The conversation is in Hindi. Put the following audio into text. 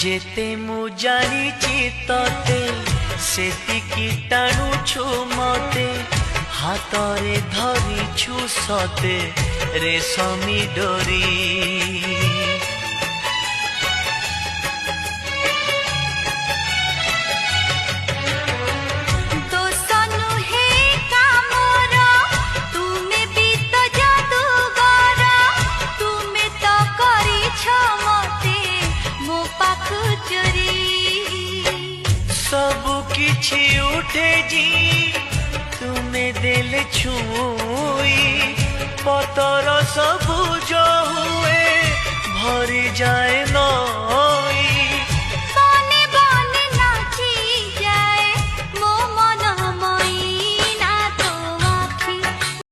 जेते मु जानिछि तते सेतिकी टाणुछु मते हातरे धरिछु सते रेशमी डोरी सबु किछि उठे जी तुम्हें देले छुई पतर सबु जो हुए भरी जाए न